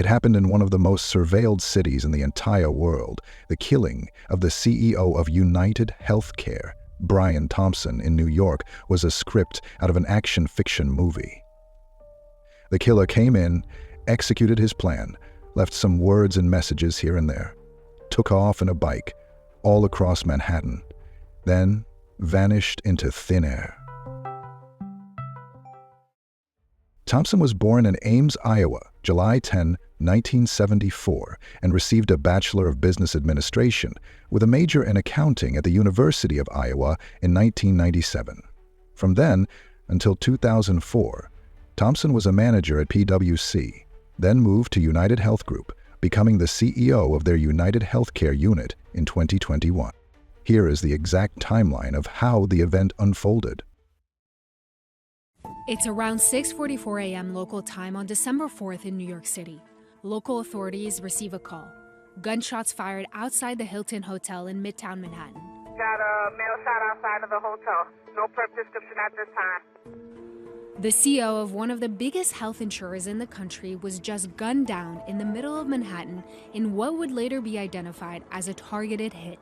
It happened in one of the most surveilled cities in the entire world, the killing of the CEO of UnitedHealthcare, Brian Thompson, in New York, was a script out of an action fiction movie. The killer came in, executed his plan, left some words and messages here and there, took off in a bike all across Manhattan, then vanished into thin air. Thompson was born in Ames, Iowa, July 10, 1974, and received a Bachelor of Business Administration with a major in accounting at the University of Iowa in 1997. From then until 2004, Thompson was a manager at PwC, then moved to UnitedHealth Group, becoming the CEO of their UnitedHealthcare unit in 2021. Here is the exact timeline of how the event unfolded. It's around 6:44 a.m. local time on December 4th in New York City. Local authorities receive a call. Gunshots fired outside the Hilton Hotel in Midtown Manhattan. Got a male shot outside of the hotel. No prep description at this time. The CEO of one of the biggest health insurers in the country was just gunned down in the middle of Manhattan in what would later be identified as a targeted hit.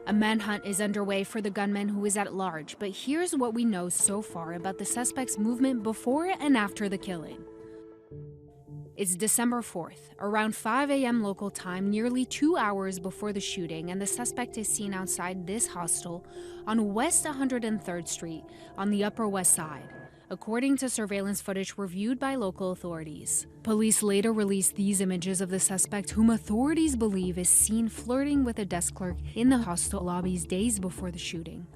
A manhunt is underway for the gunman who is at large, but here's what we know so far about the suspect's movement before and after the killing. It's December 4th, around 5 a.m. local time, nearly 2 hours before the shooting, and the suspect is seen outside this hostel on West 103rd Street on the Upper West Side, according to surveillance footage reviewed by local authorities. Police later released these images of the suspect, whom authorities believe is seen flirting with a desk clerk in the hostel lobbies days before the shooting.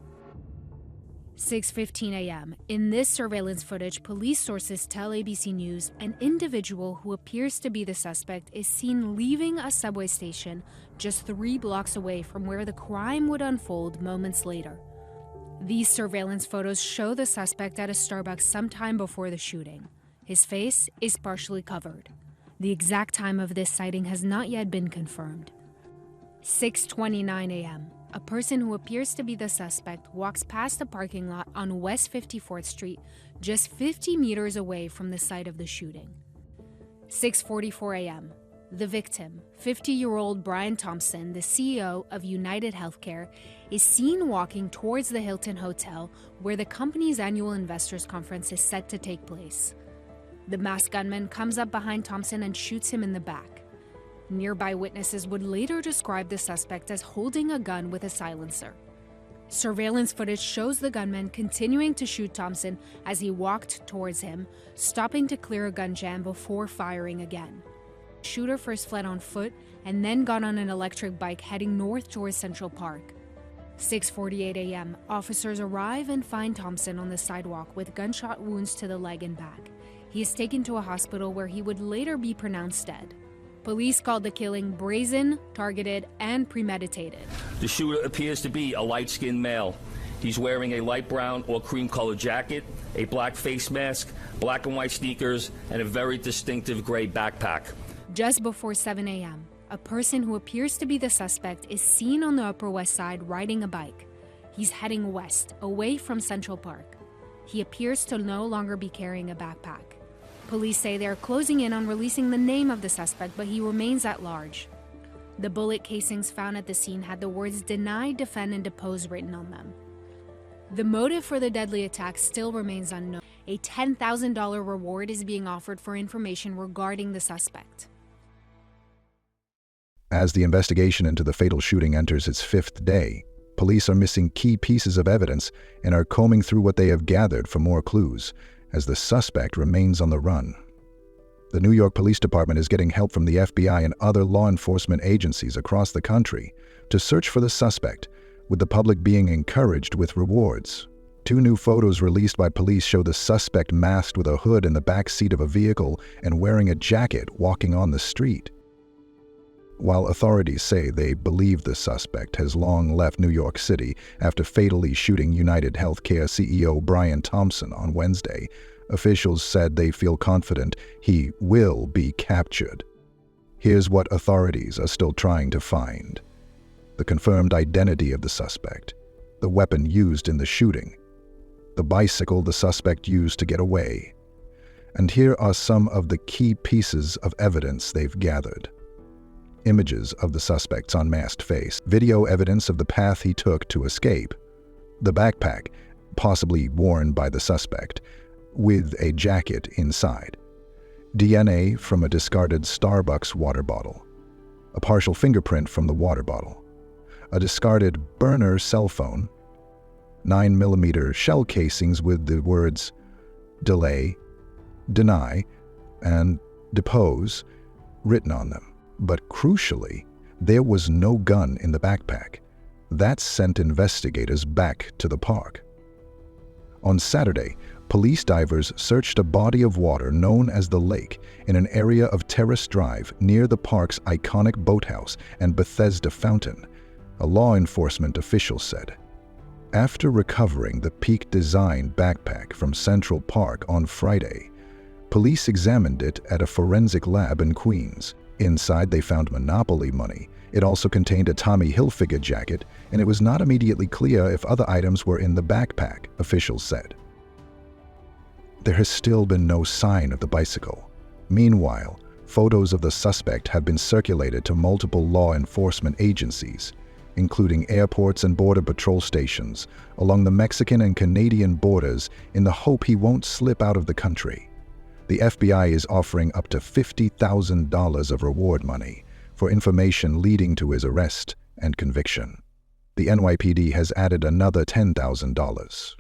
6:15 a.m. In this surveillance footage, police sources tell ABC News an individual who appears to be the suspect is seen leaving a subway station just 3 blocks away from where the crime would unfold moments later. These surveillance photos show the suspect at a Starbucks sometime before the shooting. His face is partially covered. The exact time of this sighting has not yet been confirmed. 6:29 a.m. A person who appears to be the suspect walks past a parking lot on West 54th Street, just 50 meters away from the site of the shooting. 6:44 a.m. The victim, 50-year-old Brian Thompson, the CEO of UnitedHealthcare, is seen walking towards the Hilton Hotel, where the company's annual investors conference is set to take place. The masked gunman comes up behind Thompson and shoots him in the back. Nearby witnesses would later describe the suspect as holding a gun with a silencer. Surveillance footage shows the gunman continuing to shoot Thompson as he walked towards him, stopping to clear a gun jam before firing again. The shooter first fled on foot and then got on an electric bike heading north towards Central Park. 6:48 a.m. Officers arrive and find Thompson on the sidewalk with gunshot wounds to the leg and back. He is taken to a hospital where he would later be pronounced dead. Police called the killing brazen, targeted, and premeditated. The shooter appears to be a light-skinned male. He's wearing a light brown or cream-colored jacket, a black face mask, black and white sneakers, and a very distinctive gray backpack. Just before 7 a.m., a person who appears to be the suspect is seen on the Upper West Side riding a bike. He's heading west, away from Central Park. He appears to no longer be carrying a backpack. Police say they're closing in on releasing the name of the suspect, but he remains at large. The bullet casings found at the scene had the words "deny, defend, and depose" written on them. The motive for the deadly attack still remains unknown. A $10,000 reward is being offered for information regarding the suspect. As the investigation into the fatal shooting enters its 5th day, police are missing key pieces of evidence and are combing through what they have gathered for more clues, as the suspect remains on the run. The New York Police Department is getting help from the FBI and other law enforcement agencies across the country to search for the suspect, with the public being encouraged with rewards. 2 new photos released by police show the suspect masked with a hood in the back seat of a vehicle and wearing a jacket walking on the street. While authorities say they believe the suspect has long left New York City after fatally shooting UnitedHealthcare CEO Brian Thompson on Wednesday, officials said they feel confident he will be captured. Here's what authorities are still trying to find: the confirmed identity of the suspect, the weapon used in the shooting, the bicycle the suspect used to get away, And here are some of the key pieces of evidence they've gathered. Images of the suspect's unmasked face, video evidence of the path he took to escape, the backpack, possibly worn by the suspect, with a jacket inside, DNA from a discarded Starbucks water bottle, a partial fingerprint from the water bottle, a discarded burner cell phone, 9mm shell casings with the words delay, deny, and depose written on them. But crucially, there was no gun in the backpack. That sent investigators back to the park. On Saturday, police divers searched a body of water known as the Lake in an area of Terrace Drive near the park's iconic boathouse and Bethesda Fountain, a law enforcement official said. After recovering the Peak Design backpack from Central Park on Friday, police examined it at a forensic lab in Queens. Inside, they found Monopoly money. It also contained a Tommy Hilfiger jacket, and it was not immediately clear if other items were in the backpack, officials said. There has still been no sign of the bicycle. Meanwhile, photos of the suspect have been circulated to multiple law enforcement agencies, including airports and border patrol stations, along the Mexican and Canadian borders in the hope he won't slip out of the country. The FBI is offering up to $50,000 of reward money for information leading to his arrest and conviction. The NYPD has added another $10,000.